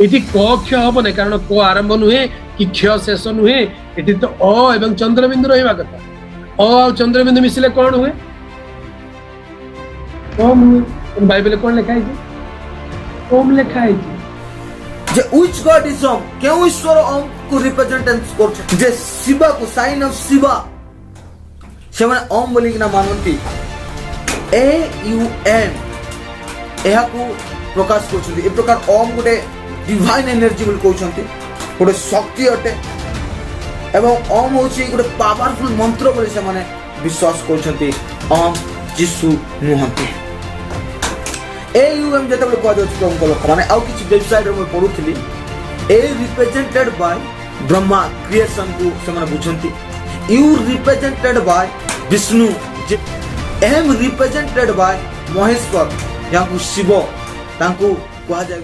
eighty क क्ष हम ना कारण क आरंभ नुहे कि क्ष शेष नुहे एटी तो अ एवं चंद्रबिंदु रहा कथा अ आ चंद्रबिंदु मिसिले कौन हुए ओम हुए बाइबल कौन लिखा है ओम लिखा है जे which god is om केउ ईश्वर ओम को रिप्रेजेंटेंस करछ जे शिवा को साइन ऑफ शिवा से माने ओम बोली कि ना मानंती ए यू एन एहा को प्रकाश करछथि ए प्रकार ओम गोटे डिवाइन एनर्जी बोल कहउछन्ति गोटे शक्ति अटे एवं ओम होछि गोटे पावरफुल मंत्र बोली से माने विश्वास करछन्ति ओम जिसु नुहंती एयूएम जते बोले कहजो छि लोक माने आउ किछि वेबसाइट रे मैं पढुथिली A represented by Brahma creation को से माने बुझंती U represented by Vishnu M represented by Maheshwar याकु शिव तांको कहा जाय